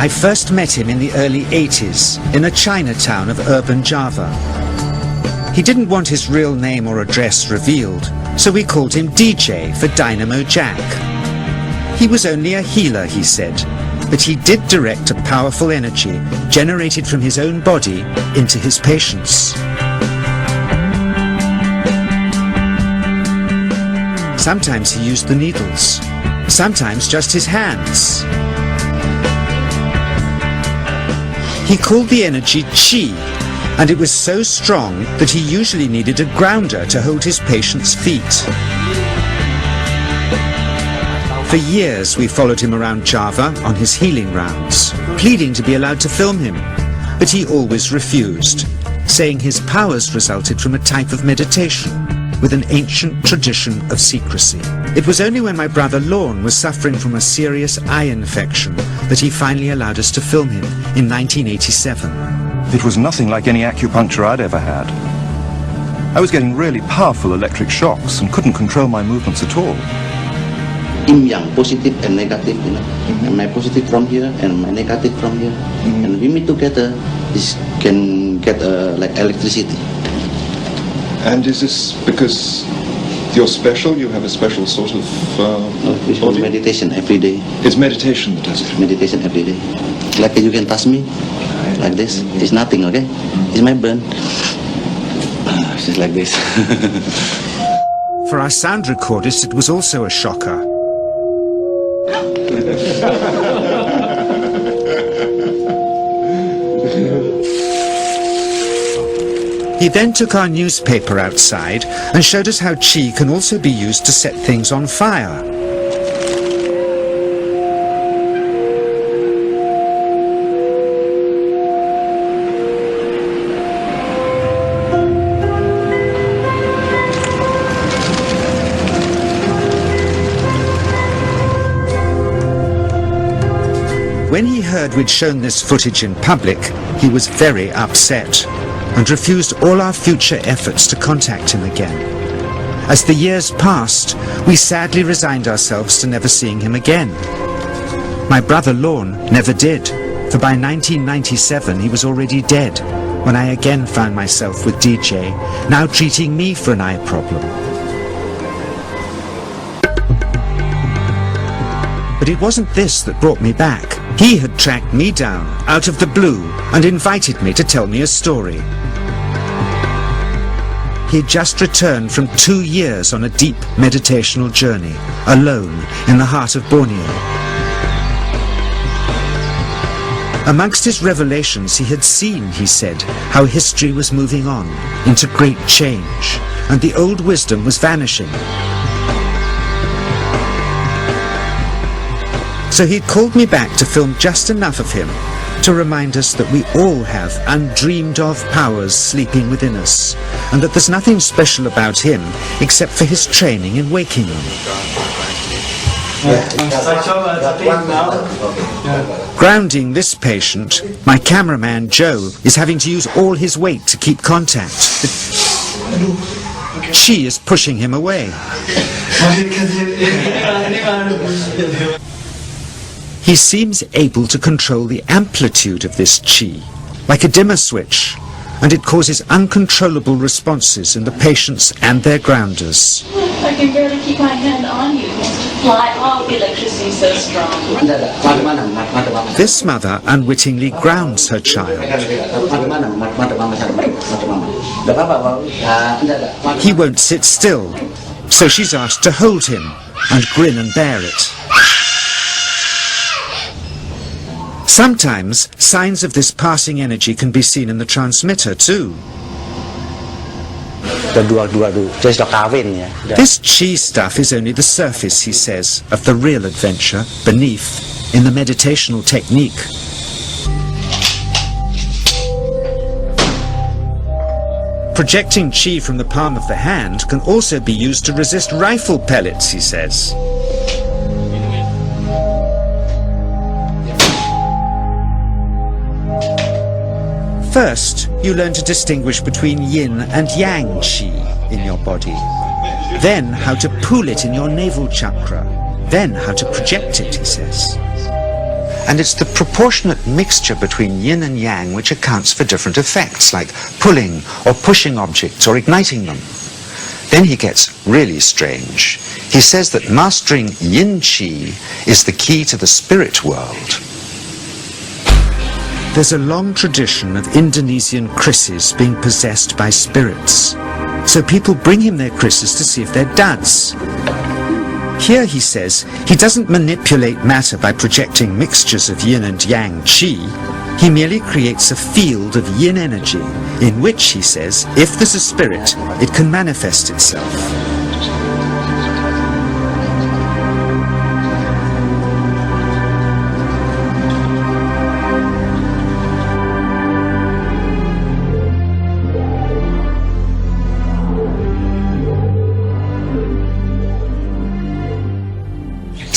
I first met him in the early 80s in a Chinatown of urban Java. He didn't want his real name or address revealed, so we called him DJ for Dynamo Jack. He was only a healer, he said, but he did direct a powerful energy generated from his own body into his patients. Sometimes he used the needles, sometimes just his hands. He called the energy Qi, and it was so strong that he usually needed a grounder to hold his patients' feet. For years we followed him around Java on his healing rounds, pleading to be allowed to film him, but he always refused, saying his powers resulted from a type of meditation with an ancient tradition of secrecy. It was only when my brother Lorne was suffering from a serious eye infection that he finally allowed us to film him in 1987. It was nothing like any acupuncture I'd ever had. I was getting really powerful electric shocks and couldn't control my movements at all. Yin yang, positive and negative, you know. And my positive from here and my negative from here. And we meet together, this can get like electricity. And is this because you're special? You have a special sort of body? Meditation every day. It's meditation that does it? Meditation every day. Like you can touch me, like this. It's nothing, okay? It's my burn. Just like this. For our sound recordist, it was also a shocker. He then took our newspaper outside and showed us how Qi can also be used to set things on fire. When he heard we'd shown this footage in public, he was very upset and refused all our future efforts to contact him again. As the years passed, we sadly resigned ourselves to never seeing him again. My brother Lorne never did, for by 1997 he was already dead, when I again found myself with DJ, now treating me for an eye problem. But it wasn't this that brought me back. He had tracked me down out of the blue and invited me to tell me a story. He had just returned from 2 years on a deep meditational journey, alone in the heart of Borneo. Amongst his revelations he had seen, he said, how history was moving on into great change, and the old wisdom was vanishing. So he'd called me back to film just enough of him to remind us that we all have undreamed of powers sleeping within us, and that there's nothing special about him except for his training in waking them. Grounding this patient, my cameraman Joe is having to use all his weight to keep contact. Qi is pushing him away. He seems able to control the amplitude of this Qi, like a dimmer switch, and it causes uncontrollable responses in the patients and their grounders. I can barely keep my hand on you. Fly off, the electricity is so strong. This mother unwittingly grounds her child. He won't sit still, so she's asked to hold him and grin and bear it. Sometimes, signs of this passing energy can be seen in the transmitter too. This Qi stuff is only the surface, he says, of the real adventure beneath, in the meditational technique. Projecting Qi from the palm of the hand can also be used to resist rifle pellets, he says. First, you learn to distinguish between yin and yang Qi in your body. Then how to pool it in your navel chakra. Then how to project it, he says. and it's the proportionate mixture between yin and yang which accounts for different effects, like pulling or pushing objects or igniting them. Then he gets really strange. He says that mastering yin qi is the key to the spirit world. There's a long tradition of Indonesian krisis being possessed by spirits. So people bring him their krisis to see if they're duds. Here, he says, he doesn't manipulate matter by projecting mixtures of yin and yang qi. He merely creates a field of yin energy, in which, he says, if there's a spirit, it can manifest itself.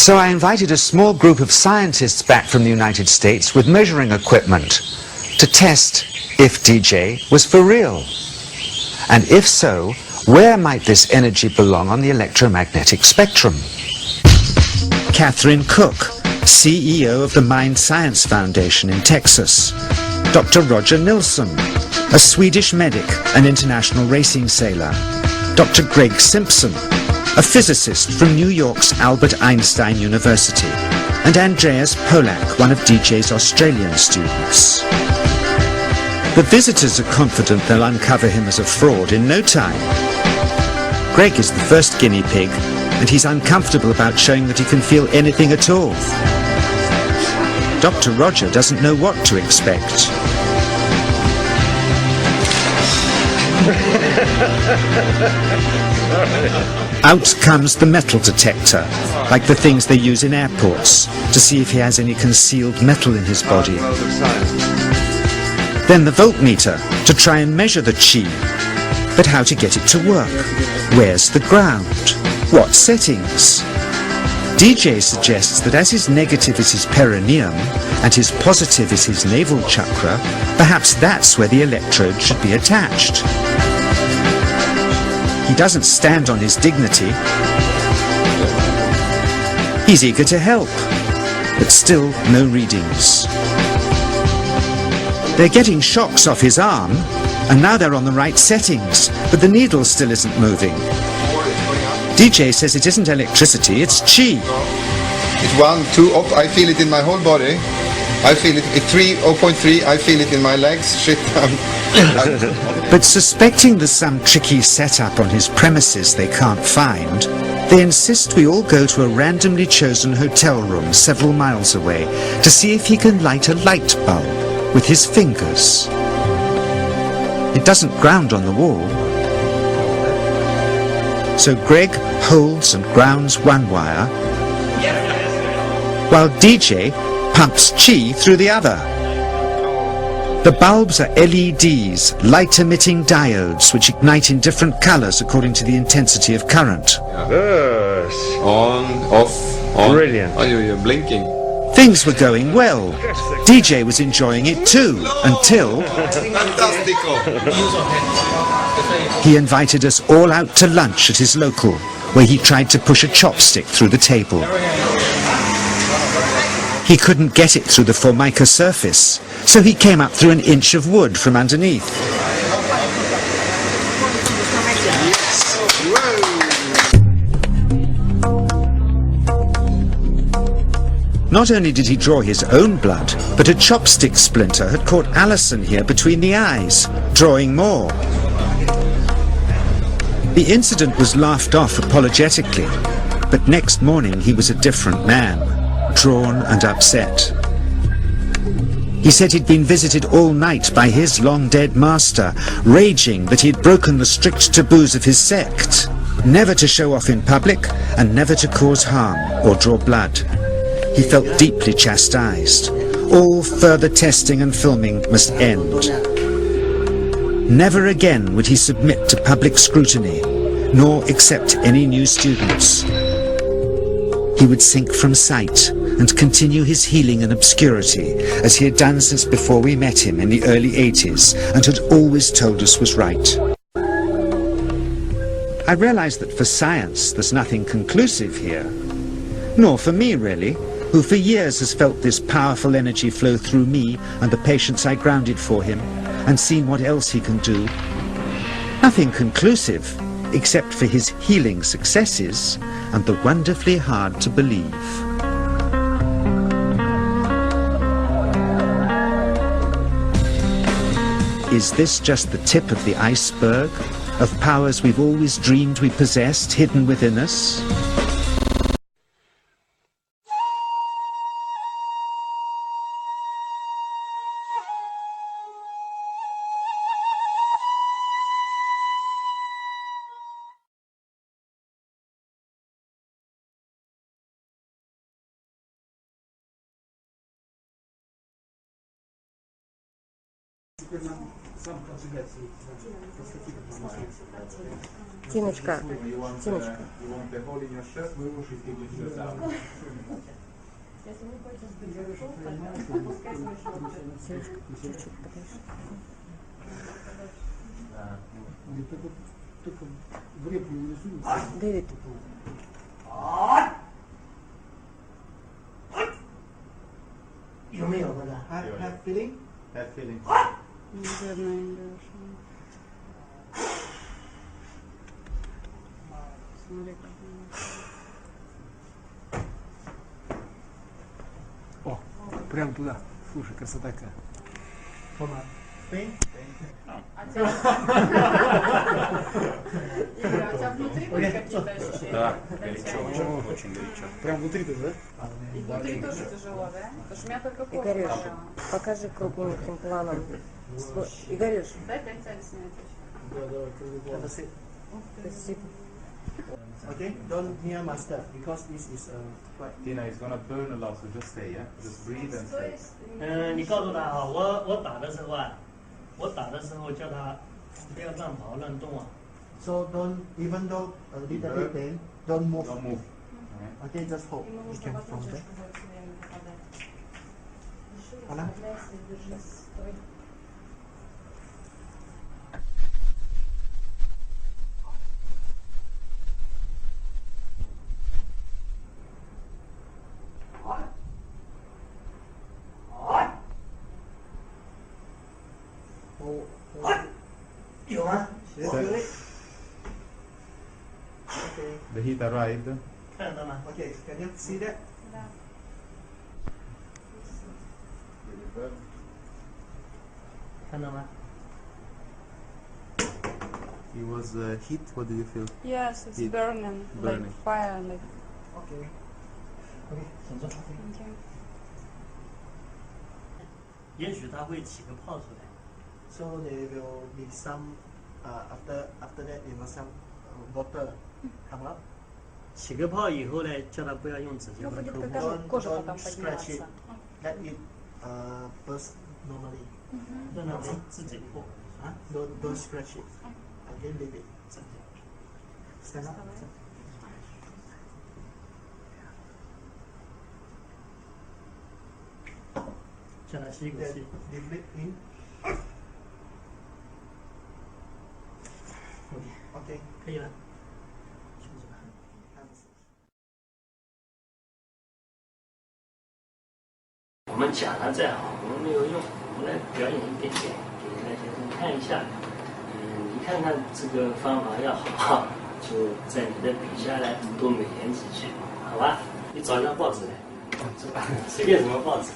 So I invited a small group of scientists back from the United States with measuring equipment to test if DJ was for real. And if so, where might this energy belong on the electromagnetic spectrum? Catherine Cook, CEO of the Mind Science Foundation in Texas. Dr. Roger Nilsson, a Swedish medic and international racing sailor. Dr. Greg Simpson, a physicist from New York's Albert Einstein University, and Andreas Polak, one of DJ's Australian students. The visitors are confident they'll uncover him as a fraud in no time. Greg is the first guinea pig, and he's uncomfortable about showing that he can feel anything at all. Dr. Roger doesn't know what to expect. Out comes the metal detector, like the things they use in airports, to see if he has any concealed metal in his body. Then the voltmeter, to try and measure the qi. But how to get it to work? Where's the ground? What settings? DJ suggests that as his negative is his perineum, and his positive is his navel chakra, perhaps that's where the electrode should be attached. He doesn't stand on his dignity. He's eager to help, but still no readings. They're getting shocks off his arm, and now they're on the right settings, but the needle still isn't moving. DJ says it isn't electricity, it's qi. It's 1, 2, up, I feel it in my whole body. I feel it at 3, 0.3, I feel it in my legs. Shit. But suspecting there's some tricky setup on his premises they can't find, they insist we all go to a randomly chosen hotel room several miles away to see if he can light a light bulb with his fingers. It doesn't ground on the wall. So Greg holds and grounds one wire, while DJ pumps qi through the other. The bulbs are LEDs, light-emitting diodes, which ignite in different colors according to the intensity of current. Yes. On, off, on. Brilliant. Oh, you're blinking. Things were going well. DJ was enjoying it too, until Fantastico. he invited us all out to lunch at his local, where he tried to push a chopstick through the table. He couldn't get it through the formica surface, so he came up through an inch of wood from underneath. Not only did he draw his own blood, but a chopstick splinter had caught Alison here between the eyes, drawing more. The incident was laughed off apologetically, but next morning he was a different man, drawn and upset. He said he'd been visited all night by his long-dead master, raging that he'd broken the strict taboos of his sect, never to show off in public and never to cause harm or draw blood. He felt deeply chastised. All further testing and filming must end. Never again would he submit to public scrutiny, nor accept any new students. He would sink from sight and continue his healing in obscurity, as he had done since before we met him in the early 80s, and had always told us was right. I realized that for science there's nothing conclusive here. Nor for me, really, who for years has felt this powerful energy flow through me and the patients I grounded for him, and seen what else he can do. Nothing conclusive, except for his healing successes and the wonderfully hard to believe. Is this just the tip of the iceberg, of powers we've always dreamed we possessed hidden within us? Тиночка, Тиночка. Дэвид. Have feeling? Have feeling. О, прям туда. Слушай, красота какая. Игорь, у тебя внутри были какие-то ощущения? Да, горячо, очень горячо. Прям внутри тоже, да? И внутри тоже тяжело, да? Потому что у меня только кожа. Игорюш, покажи кругленьким планом. Игорюш. Дай 5 цель снять еще. Спасибо. Okay, don't near my stuff because this is quite. Tina is gonna burn a lot, so just stay, yeah? Just breathe and 所 stay. 以你告诉他啊，我打的时候啊，我打的时候叫他不要乱跑乱动啊。So don't, even though a little bit pain, don't move. Don't move. Okay, just hold. ему You нужно can потом from уже there. сказать время попадать. Она? Расслабляйся и держись, стой. The heat arrived. 看得到吗？ Okay, can you see that? 看到吗？ It was heat. What did you feel? Yes, it's Heat. burning, Burning. like fire, like. Okay. Okay, 请坐。 Thank you. 也许他会起个泡出来。 So there will be some, after that there was some water come up. 起个泡以后呢，叫他不要用指甲 Ну, 把 будет 抠 как 破。 раз кожа потом scratch it. подниматься. Let it burst normally. 让他自己破。 Huh? Don't scratch it. Okay, leave it. Stand up. 叫他吸一口 Then 气。 deep breath in. Okay. 可以了。休息吧。 我们讲的再好，我们没有用，我们来表演一点点，给大家看一下。你看看这个方法要好，就在你的笔下来多美言几句，好吧？你找一张报纸来，随便什么报纸。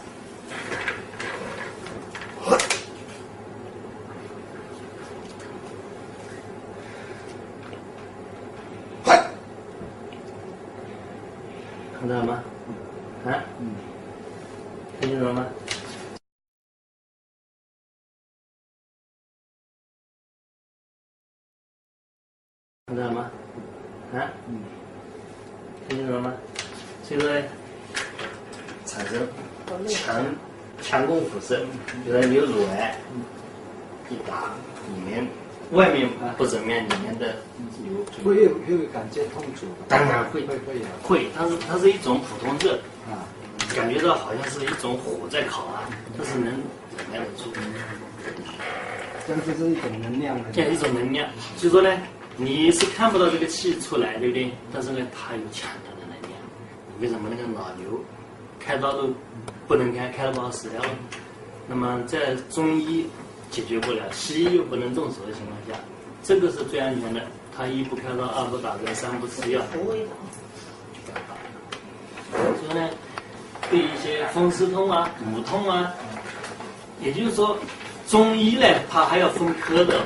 看到了吗？啊？看见了吗？看到了吗？啊？看见了吗？所以说呢，产生强攻辐射，比如说有乳癌，一打里面外面不怎么样，里面的有会感觉痛楚。当然会会，它是一种普通热啊，感觉到好像是一种火在烤啊，但是能忍耐得住。这个就是一种能量的。这样一种能量，所以说呢，你是看不到这个气出来，对不对？但是呢，它有强大的能量。为什么那个脑瘤开刀都不能开，开了不好死掉了。那么在中医解决不了，西医又不能动手的情况下，这个是最安全的。他一不开刀，二不打针，三不吃药，就不要打。所以呢，对一些风湿痛啊、骨痛啊，也就是说，中医呢，它还要分科的。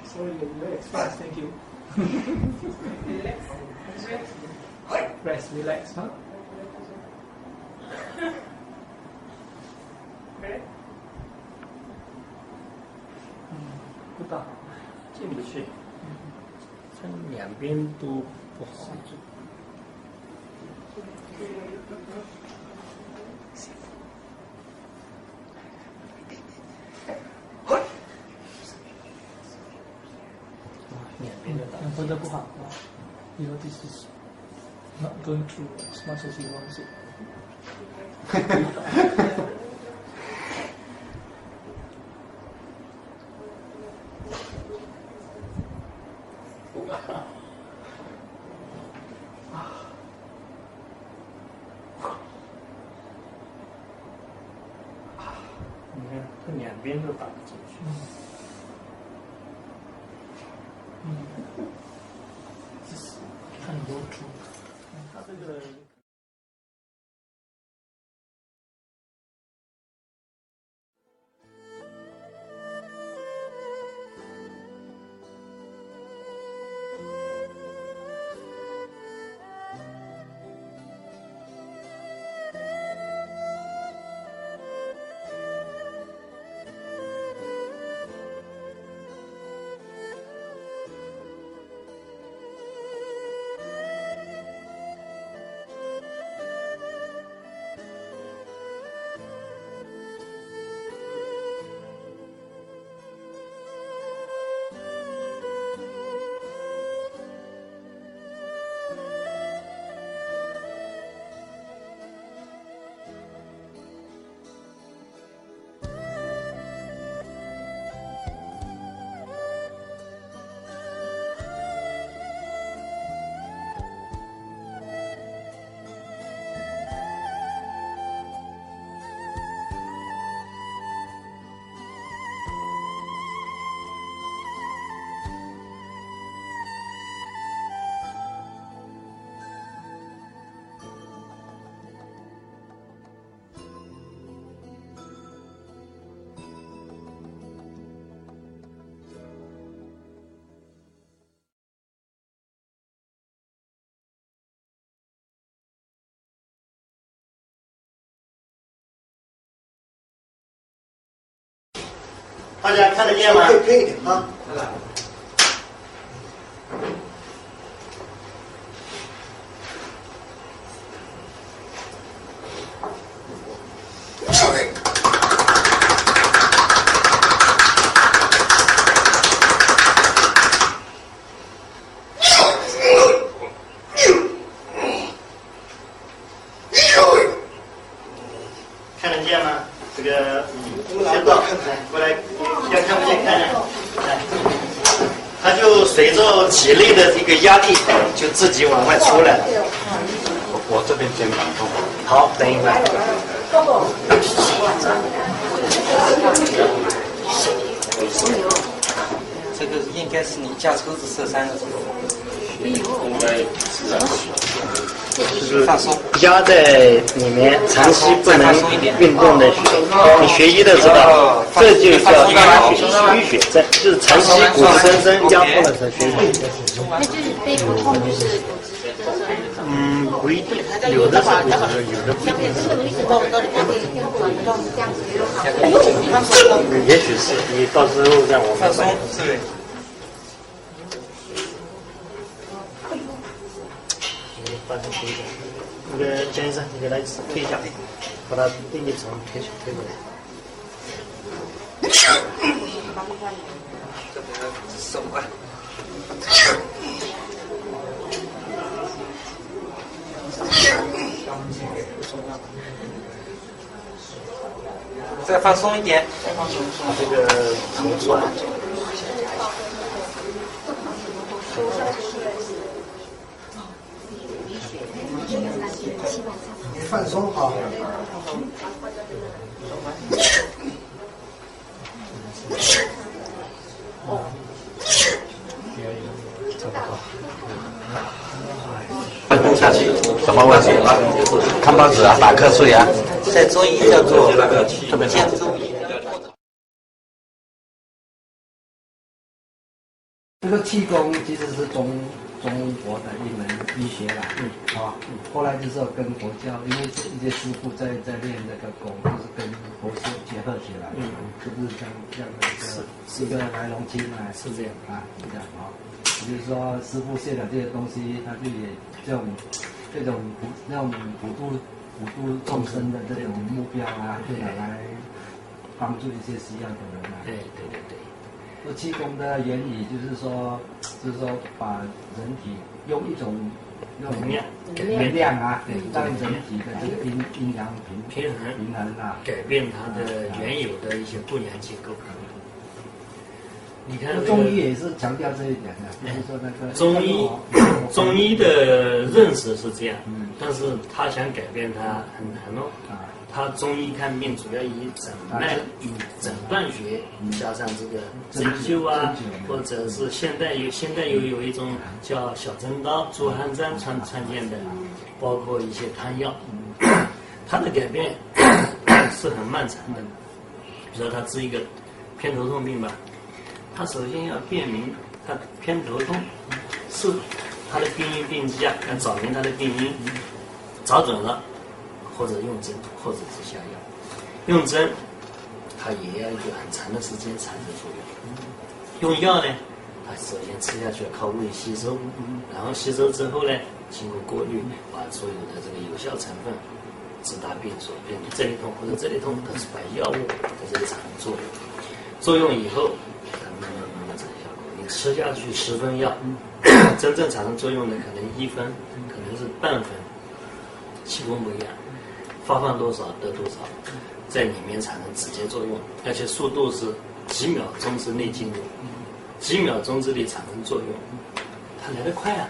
Sorry, relax first, thank you. Rest, relax, huh?不大，进不去，它两边都不好。两边都不好啊。You know this is not going through as much as you want it. 你看，它两边都打不进去。这是很多处，它这个。大家看得见吗？可以一点啊。看得见吗？这个先到，来过来，要看不见看着，来，它就随着体内的这个压力，就自己往外出来了。我这边肩膀痛。好，等一会儿。这个应该是你驾车子受伤的时候。应该是啊。就是压在里面，长期不能运动的血，你学医的知道，这就叫淤血症，就是长期骨质增生压迫的时候血。那就是背部痛，就是骨质的。不一定，有的是不合，有的不一定是。也许是你到时候让我们摆。对。发生推一下，那个江医生，你给他推一下，把他另一层推过来。手啊。再放松一点，把这个头出来。放松好。下去什么问题？看报纸啊，打瞌睡啊。在中医叫做肩周炎。这个气功其实是中国的一门医学啦，后来就是跟佛教，因为一些师傅在练这个功，就是跟佛学结合起来，就是这样的一个来龙去脉，是这样啊，是这样啊。就是说师傅写的这些东西，他就也这种普度众生的这种目标啊，就拿来帮助一些需要的人啊。对。这气功的原理就是说把人体用一种能量啊，让人体的这个阴阳平衡啊，改变它的原有的一些不良结构。你看，中医也是强调这一点的，就是说那个中医的认识是这样，但是他想改变它很难哦。他中医看病主要以诊断学加上这个针灸啊，或者是现代又有一种叫小针刀、竹寒毡穿建的，包括一些汤药，它的改变是很漫长的。比如说他治一个偏头痛病吧，他首先要辨明他偏头痛是他的病因病机啊，要找明他的病因，找准了。或者用针，或者是下药。用针，它也要一个很长的时间才能作用。用药呢，它首先吃下去要靠胃吸收，然后吸收之后呢，经过过滤，把所有的这个有效成分直达病所，变成这里痛或者这里痛，它是把药物在这里产生作用。作用以后，它慢慢产生效果。你吃下去10分药，真正产生作用的可能1分，可能是半分。气功不一样。发放多少得多少，在里面产生直接作用，而且速度是几秒钟之内进入，几秒钟之内产生作用，它来得快啊，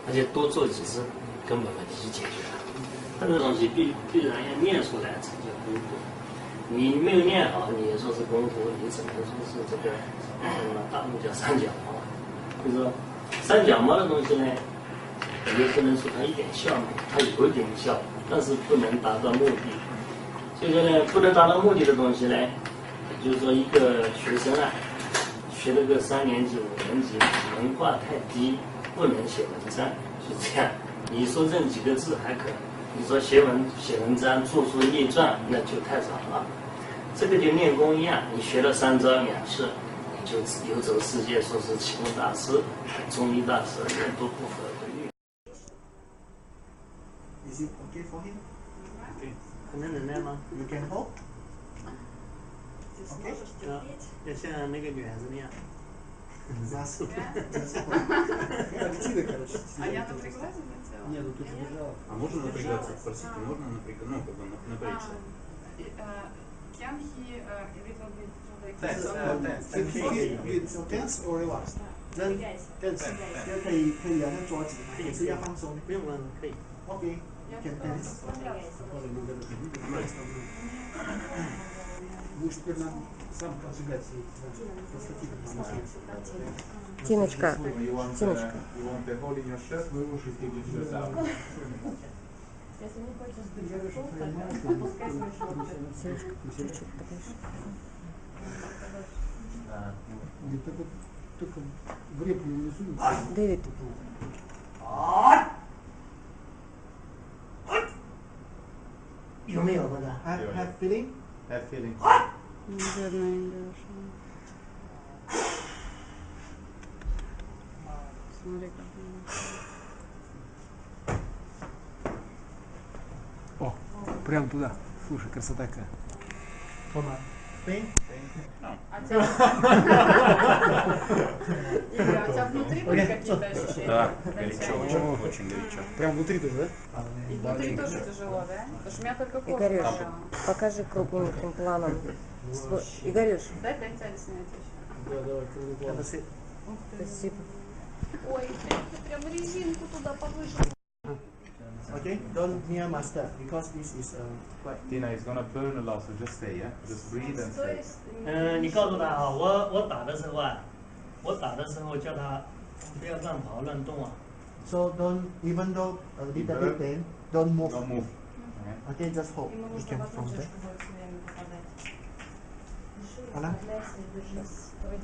而且多做几次，根本问题就解决了。它这东西必然要练出来才叫功夫，你没有练好，你也说是功夫，你只能说是这个大陆叫三脚猫，就是说三脚猫的东西呢，也不能说它一点效没，它有一点效。但是不能达到目的，所以说呢，不能达到目的的东西呢，就是说一个学生啊，学了个3年级、5年级，文化太低，不能写文章，是这样。你说认几个字还可，你说写文章、做出列传，那就太少了。这个就练功一样，你学了3招2式，你就游走世界，说是气功大师、中医大师，这都不合规律。Is it okay for him? 可能能耐吗 You can hold? Okay? 要像那个女孩子那样。Нас. А я напряглась? Нет, ну тут лежал. А можно напрягаться? Спросите, можно напрячься? Can he a little bit tense or relaxed? Tense. 可以让他抓紧，也是要放松。不用了，可以。Okay. Can tense. Вы теперь нам сам консультации. Тиночка. You want the hole in your chest, we will shoot it out. Если не хочешь быть опускай свои шорты. Чуть-чуть подальше. Где-то вот только в реплю не рисуем. Дэвид. 有没有那个 have feeling Have feeling. О, прям туда. Слушай, красота какая. Pain? А у тебя внутри были какие-то ощущения? Да, горячо, очень горячо. Прям внутри тоже, да? И внутри тоже тяжело, да? Потому что у меня только кожа. Игорюш, болела. покажи кругленьким планом. Игорюш. Дай цель снять еще. Да, давай, круглый план. Спасибо. Ой, ты прям резинку туда повыше. Okay, don't near master because this is quite. Tina is gonna burn a lot, so just stay, yeah? Just breathe and 所 stay. 以你告诉他啊，我打的时候啊，我打的时候叫他不要乱跑乱动啊。 So don't, even though a little bit pain, don't move. Don't move. Okay, just hold. ему You нужно can в одну from there. точку будет все время попадать. Дыши, Она? расслабляйся и держись. Стой.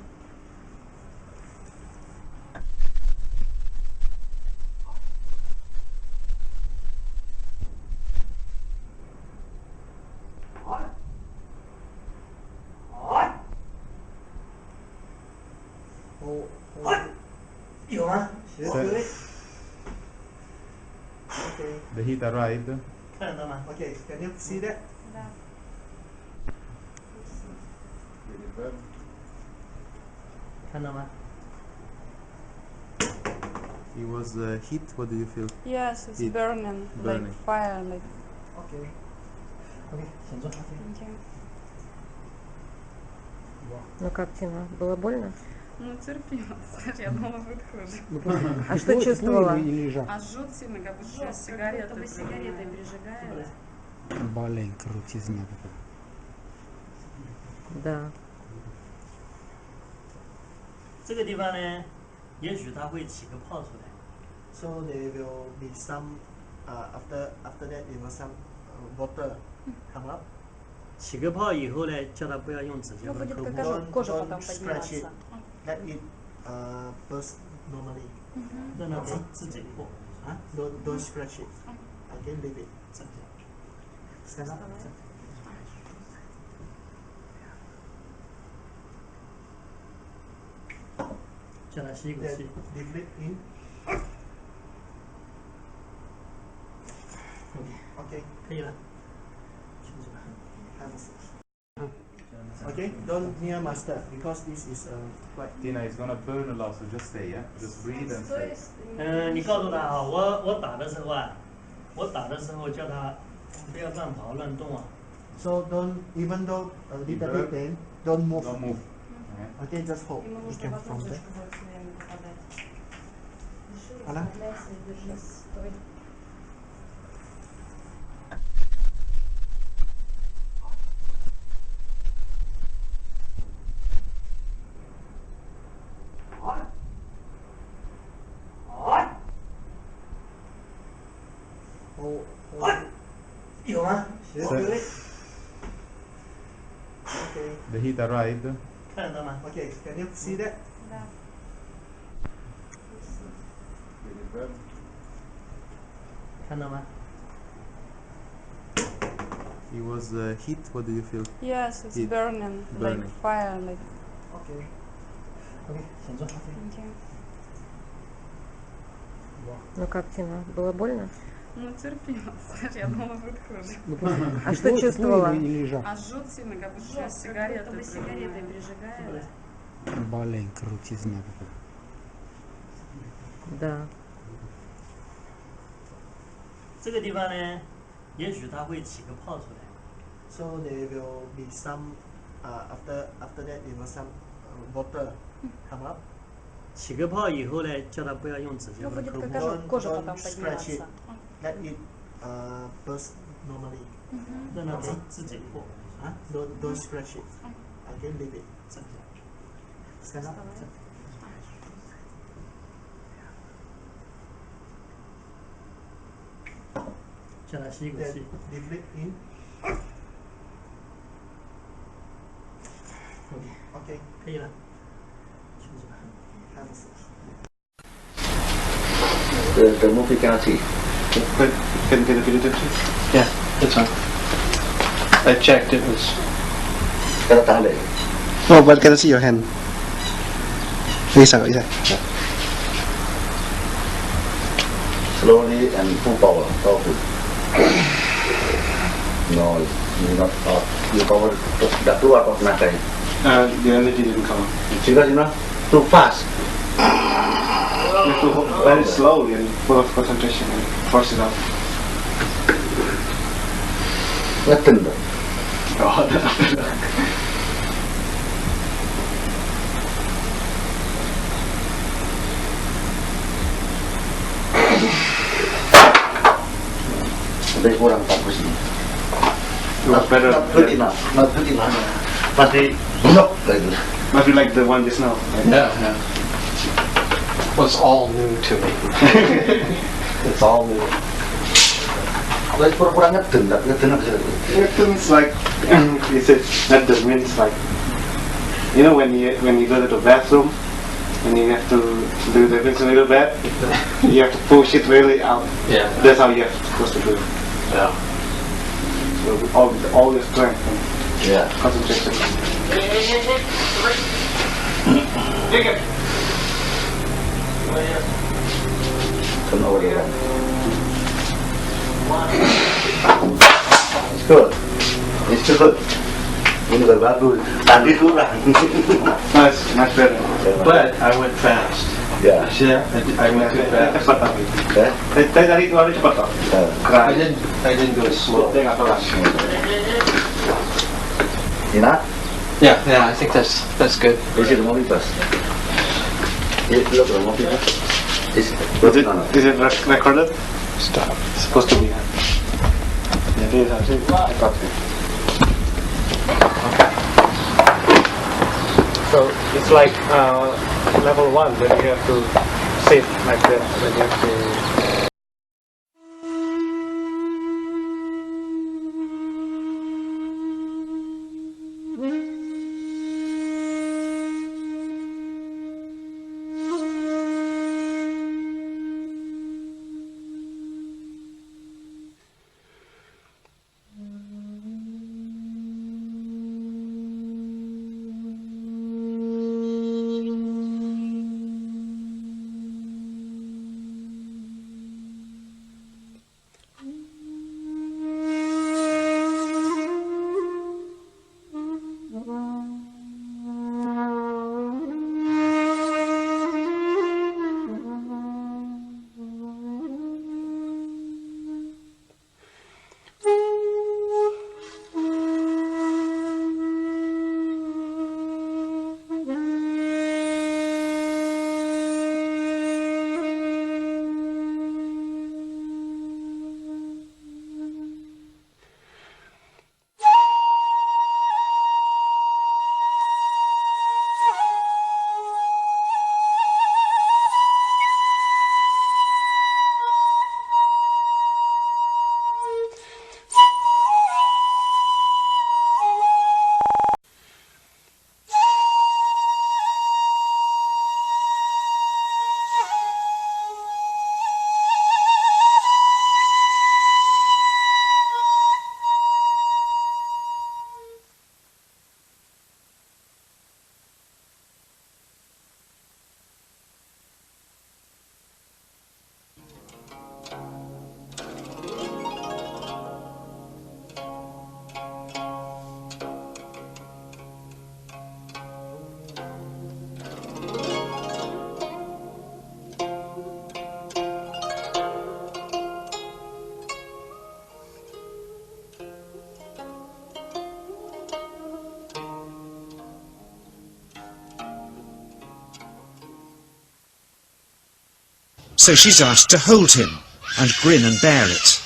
Hold. 有吗？ You feel it? Okay. The heat arrived. 看得到吗？ Okay, can you see that? Да. Really burn. 看到吗？ It was heat. What do you feel? Yes, it's It- burning, burning. like fire, like. Okay. Okay, 先坐。 Okay. Ну как, Тина, было больно? Ну, терпела, Саш, я думала, будет хуже. А что чувствовала? А жжет сильно, как будто сейчас сигареты. Как будто сигаретой прижигают. Блин, крутизна. Да. 这个地方呢，也许它会起个泡出来。 So there will be some, after that there will some water come up. 起个泡以后呢，叫他不要用指甲 Ну, 把它 будет 抠 как 破， кожа Don't потом scratch it. подниматься. Let it burst normally. 让它自己破。 Huh? Don't scratch it. Again, leave it. Stand up. 叫他吸一口 Then 气。 deep breath in. Okay. 可以了。 Have a seat. Okay, don't near master because this is quite. Tina is gonna burn a lot, so just stay, yeah? Just breathe and 所 stay. 以你告诉他啊，我打的时候啊，我打的时候叫他不要乱跑乱动啊。 So don't, even though a little bit pain, don't move. Don't move. Okay, just hold. ему You нужно can в одну from there. точку будет все время попадать. Дыши, Она? расслабляйся и держись. Стой. Hold. 有吗？ You feel it? Okay. The heat arrived. 看得到吗？ Okay, can you see that? Да. Really burn. 看到吗？ It was heat. What do you feel? Yes, it's It- burning, like burning. fire, like. Okay. Okay, 先坐。 Okay. Ну как, Тина, было больно? Ну, терпела, Саш, я думала, будет хуже. А что чувствовала? А жжет сильно, как будто сейчас сигареты. Как будто сигаретой прижигают. Блин, крутизна. Да. 这个地方呢，也许它会起个泡出来。 So there will be some, after that there will some water come up. 起个泡以后呢，叫他不要用指甲 Ну, 把它 будет 抠 как 破。 кожа Don't потом scratch it. подниматься. Let it burst normally. 让它自己破。 Huh? Don't scratch it. Again, leave it. Stand up. 叫他吸一口 Then 气。 deep breath in. Okay. 可以了。休息吧。 Have a seat. The movie guarantee. Can get a bit of this? Yeah, that's fine. I checked it was. Oh, but can I see your hand? Isa. Slowly and full power. Powerful. No, you're not your power dah keluar kau tenaga. The energy didn't come. Because too fast. You have to hold very slowly and full of concentration and force it out. Ngeten tuh. Oh, Lebih kurang 40. Not better. Not good enough. Masih blok lagi. Must be like the one just now. Yeah. Was all new to me. It's all new. Lebih kurang ngeten apa sih? It's like he said that means like when you go to the bathroom and you have to do the things in the bed, you have to push it really out. Yeah. That's how you have supposed to do it. Yeah. So with all your strength and concentration. Take it. Turn over the one. It's good. It's good. Ini bagus. Tadi kurang. Much better. But I went fast. Yeah. I went too fast. Cepat tapi. Tadi keluar cepat tak? I didn't go slow. Enough? Yeah, I think that's good. Is it more because? Is it recorded? Stop. It's supposed to be. Yeah, it is actually. I got it. So it's like level 1 when you have to sit like that, when you have to. So she's asked to hold him and grin and bear it.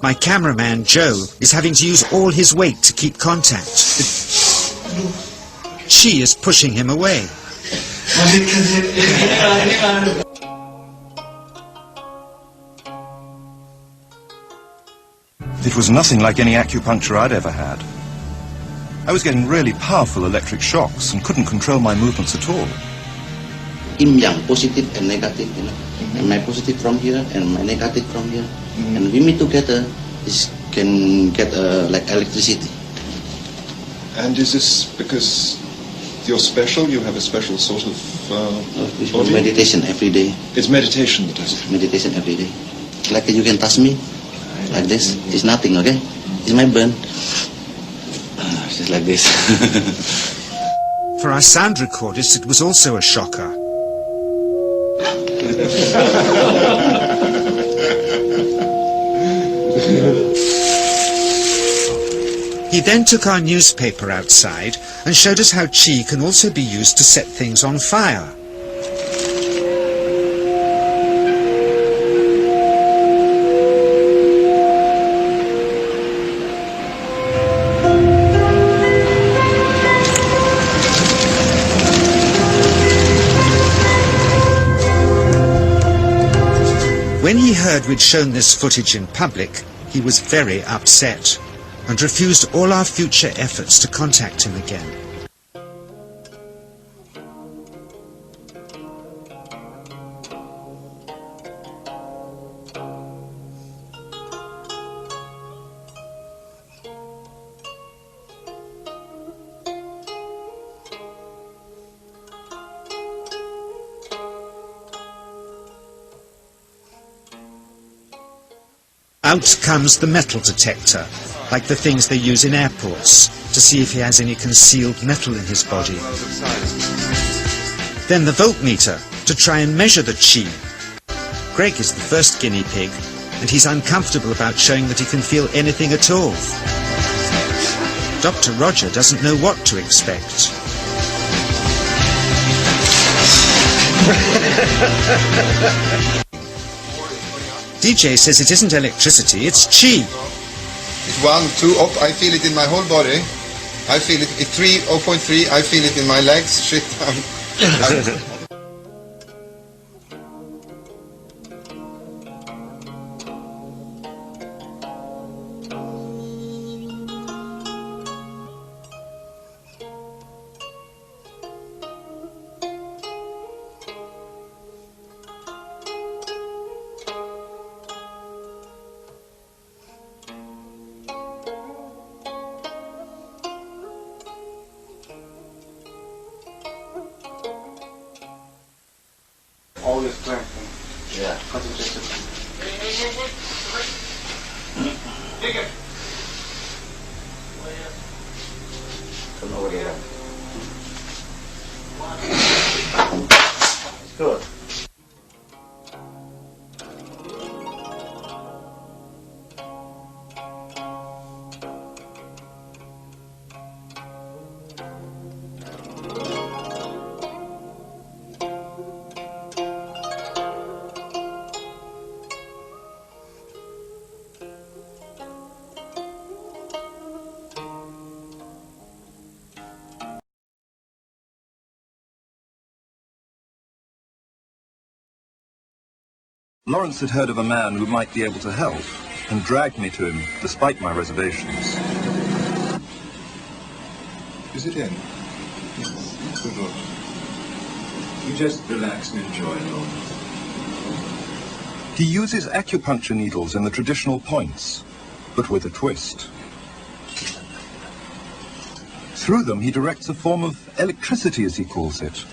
My cameraman, Joe, is having to use all his weight to keep contact. She is pushing him away. It was nothing like any acupuncture I'd ever had. I was getting really powerful electric shocks and couldn't control my movements at all. Yin yang, positive and negative, you know. And my positive from here and my negative from here. And we meet together, this can get like electricity. And is this because you're special? You have a special sort of It's body? meditation every day. It's meditation that does it. Meditation every day. Like you can touch me, like this. It's nothing, okay? It's my burn. Just like this. For our sound recordist, it was also a shocker. He then took our newspaper outside and showed us how chi can also be used to set things on fire. When he heard we'd shown this footage in public, he was very upset and refused all our future efforts to contact him again. Out comes the metal detector, like the things they use in airports, to see if he has any concealed metal in his body. Then the voltmeter, to try and measure the chi. Greg is the first guinea pig, and he's uncomfortable about showing that he can feel anything at all. Dr. Roger doesn't know what to expect. DJ says it isn't electricity, it's chi. It's 1, 2, I feel it in my whole body. I feel it, 3, 0.3, I feel it in my legs. Shit. All your strength. Yeah. Concentration. Come over here. Good. Lawrence had heard of a man who might be able to help and dragged me to him despite my reservations. Is it in? Yes. Good Lord. You just relax and enjoy it. He uses acupuncture needles in the traditional points, but with a twist. Through them he directs a form of electricity, as he calls it.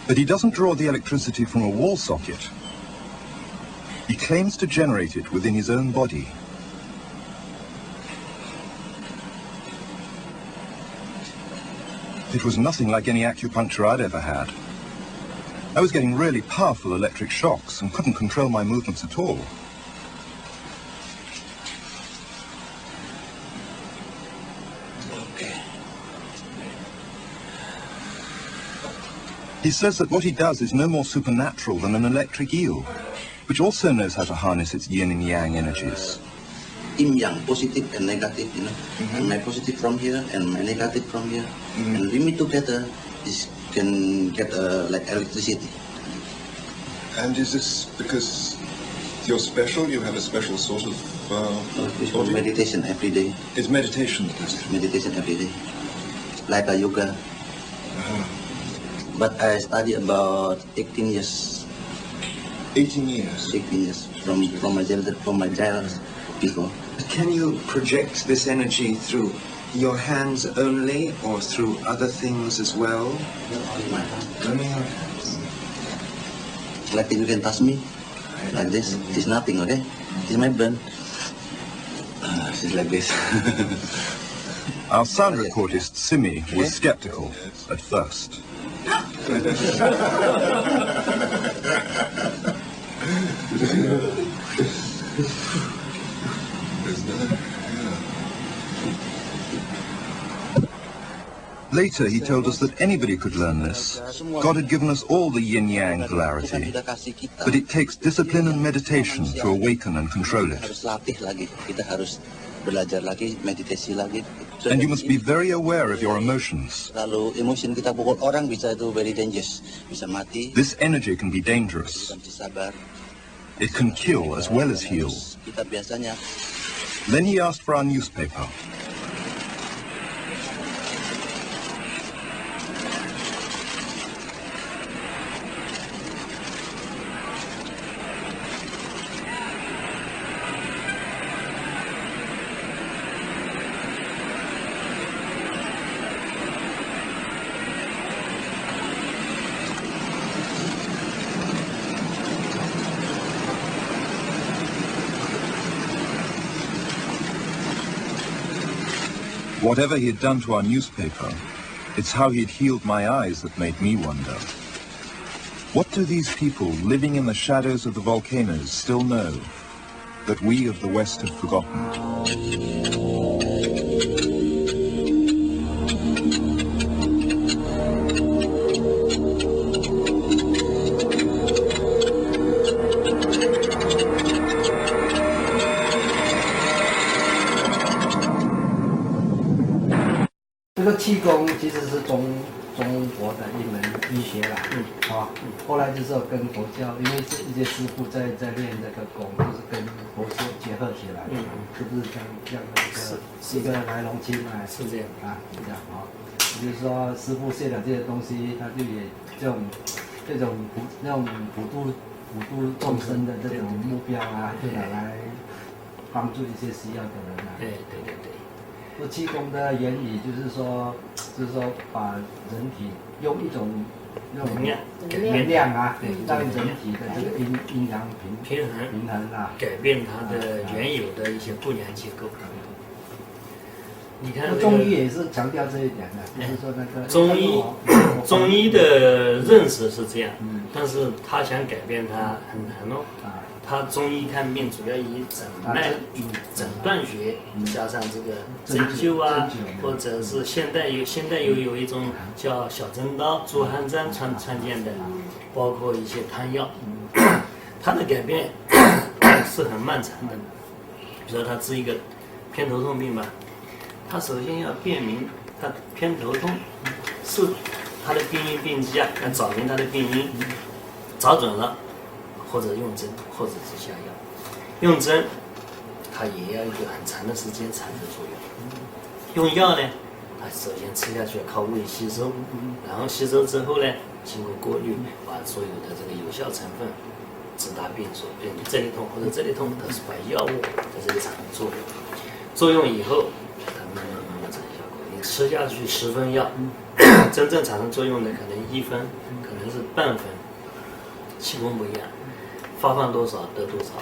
But he doesn't draw the electricity from a wall socket. He claims to generate it within his own body. It was nothing like any acupuncture I'd ever had. I was getting really powerful electric shocks and couldn't control my movements at all. He says that what he does is no more supernatural than an electric eel, which also knows how to harness its yin and yang energies. Yin yang, positive and negative, you know. And my positive from here and my negative from here. And we meet together, this can get like electricity. And is this because You're special. You have a special sort of body. Meditation every day. It's meditation that does it. Meditation every day, like a yoga. But I study about 18 years. 18 years. 18 years from my child before. Can you project this energy through your hands only, or through other things as well? Only my hands. Like you can touch me, like this. It's nothing, okay? It's my brain. It's like this. Our sound recordist, Simi, was skeptical at first. Later, he told us that anybody could learn this. God had given us all the yin-yang polarity, but it takes discipline and meditation to awaken and control it. And you must be very aware of your emotions. This energy can be dangerous. It can kill as well as heal. Then he asked for our newspaper. Whatever he had done to our newspaper, it's how he had healed my eyes that made me wonder. What do these people living in the shadows of the volcanoes still know that we of the West have forgotten?气功其实是中国的一门医学啦，后来就是跟佛教，因为一些师傅在练这个功，就是跟佛教结合起来，是不是这样的一个来龙去脉？是这样啊，是这样啊。也就是说，师傅写的这些东西，他就也这种普度众生的这种目标啊，来帮助一些需要的人啊。对。说气功的原理就是说把人体用一种能量啊，让人体的这个阴阳平衡啊，改变它的原有的一些不良结构。你看，中医也是强调这一点的，就是说那个中医的认识是这样，但是他想改变它很难哦。他中医看病主要以诊断学加上这个针灸啊，或者是现代又有一种叫小针刀、朱汗章创建的，包括一些汤药，它的改变是很漫长的。比如说他治一个偏头痛病吧，他首先要辨明他偏头痛是他的病因病机啊，要找明他的病因，找准了。或者用针，或者是下药。用针，它也要一个很长的时间才能作用。用药呢，它首先吃下去靠胃吸收，然后吸收之后呢，经过过滤，把所有的这个有效成分直达病所。比如你这里痛或者这里痛，它是把药物在这里产生作用。作用以后，它慢慢产生效果。你吃下去10分药，真正产生作用的可能1分，可能是半分。气功不一样。发放多少得多少，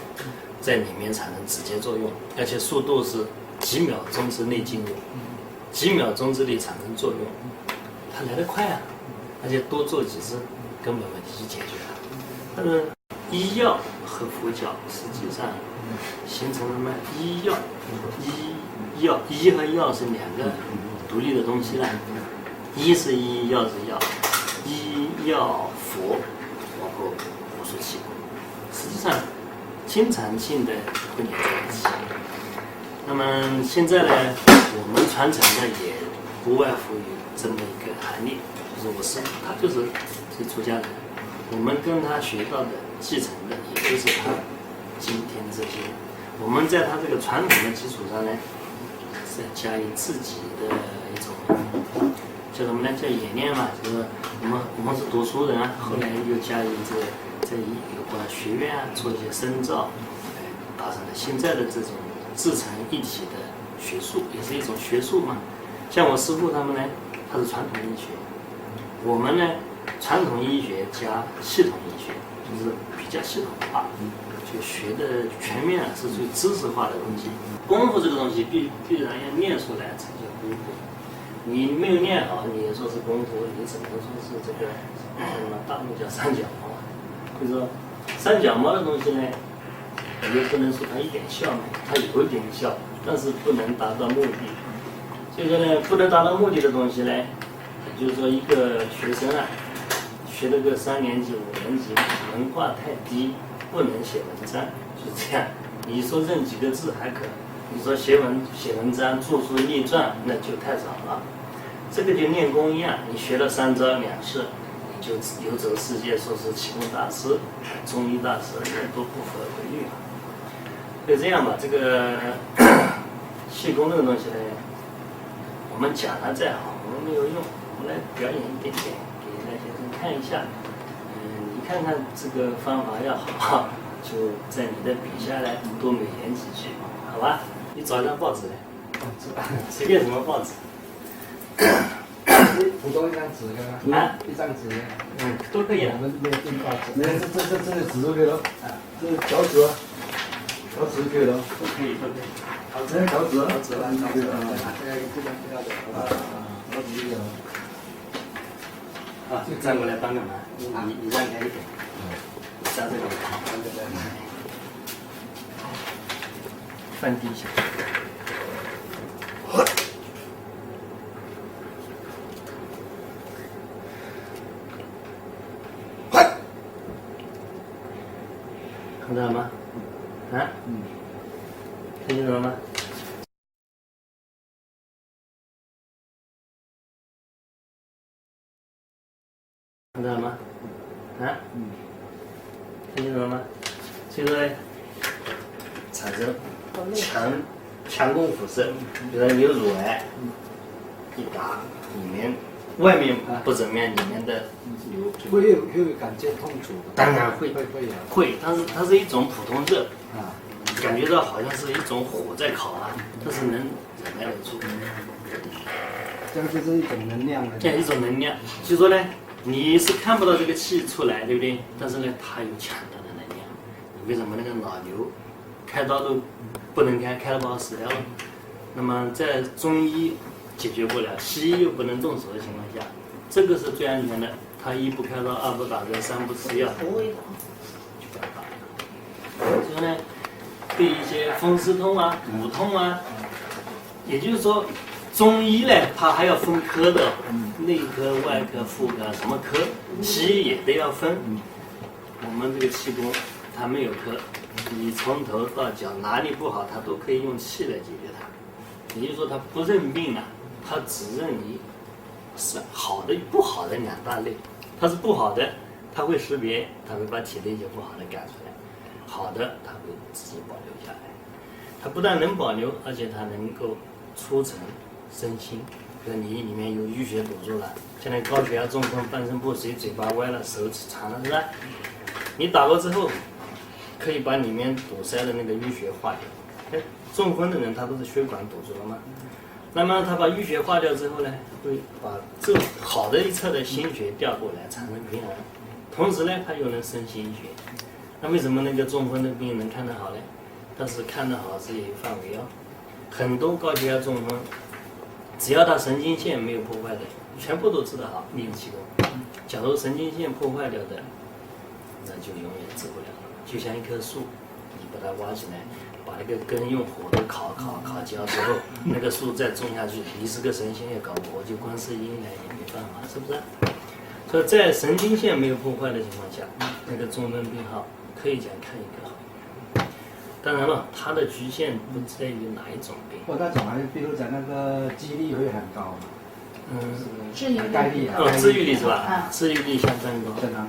在里面产生直接作用，而且速度是几秒钟之内进入，几秒钟之内产生作用，它来得快啊，而且多做几次，根本问题就解决了。但是医药和佛教实际上形成了什么？医和药是2个独立的东西啦，医是医，药是药，医药佛包括武术气功。实际上，经常性的会连在一起。那么现在呢，我们传承的也不外乎有这么一个含义，就是他就是出家人，我们跟他学到的、继承的，也就是他经这些。我们在它这个传统的基础上呢，再加以自己的一种叫什么呢？叫演练嘛，就是我们是读书人啊，后来又加以这有过学院啊，做一些深造，达成了现在的这种自成一体的学术，也是一种学术嘛。像我师父他们呢，他是传统医学，我们呢传统医学加系统医学，就是比较系统化，就学的全面是最知识化的东西。功夫这个东西必然要练出来才叫功夫。你没有练好，你也说是功夫，你只能说是这个大陆叫三脚猫。就是说三脚猫的东西呢，也不能说它一点效没，它有一点效，但是不能达到目的。所以说呢，不能达到目的的东西呢，也就是说一个学生啊，学了个3年级、5年级，文化太低，不能写文章，就是这样。你说认几个字还可，你说写文章、著书立传，那就太早了。这个就练功一样，你学了3招2式，你就游走世界，说是气功大师、中医大师，那都不合规律啊。就这样吧，这个气功这个东西呢，我们讲它再好，我们没有用，我们来表演一点点，给那些人看一下。你看看这个方法要好，就在你的笔下来多美言几句，好吧？你找一张报纸来，随便什么报纸。普通一张纸的啊，一张纸的，都可以。我们没有订报纸，没有这个纸都可以了，这是条纸，条纸可以了，都可以。好，这条纸，条纸了，条纸了，这样这张不要的，条纸就有了。啊，就站过来帮个忙，你让开一点，站这个，翻低一下。看到了吗？啊？看清楚了吗？看到了吗？啊？看清楚了吗？所以说产生强攻辐射，比如说有乳癌，一打里面外面不怎么样，里面的会有感觉痛楚，当然会，会，但是它是一种普通热啊，感觉到好像是一种火在烤啊，但是能忍耐得住。这样就是一种能量了。对，一种能量。就说呢，你是看不到这个气出来，对不对？但是呢，它有强大的能量。为什么那个脑瘤开刀都不能开，开了不好死掉了？那么在中医解决不了，西医又不能动手的情况下，这个是最安全的。他1不开刀，2不打针，3不吃药，就不要打。所以呢，对一些风湿痛啊、骨痛啊，也就是说，中医呢，它还要分科的，内科、外科、妇科什么科，西医也得要分。我们这个气功，它没有科，你从头到脚哪里不好，它都可以用气来解决它。也就是说，它不认病啊，它只认你是好的、不好的2大类。它是不好的，它会识别，它会把体内一些不好的赶出来；好的，它会自己保留下来。它不但能保留，而且它能够促成身心。比如你里面有淤血堵住了，现在高血压、中风、半身不遂、嘴巴歪了、手指长了，是吧？你打过之后，可以把里面堵塞的那个淤血化掉。中风的人他都是血管堵住了嘛，那么他把淤血化掉之后呢，会把这好的一侧的心血调过来，产生平衡。同时呢，他又能生心血。那为什么那个中风的病能看得好呢？但是看得好是有范围哦。很多高血压、中风，只要他神经线没有破坏的，全部都治得好，利用气功。假如神经线破坏掉的，那就永远治不了了。就像一棵树，你把它挖起来，把那个根用火都烤焦之后，那个树再种下去，你是个神仙也搞不活，就观世音来也没办法，是不是？所以在神经线没有破坏的情况下，那个中风病号可以讲看一个好。当然了，它的局限不在于哪一种病。那种还比如讲那个几率会很高嘛？治愈率，治愈率是吧？治愈率相当高，相当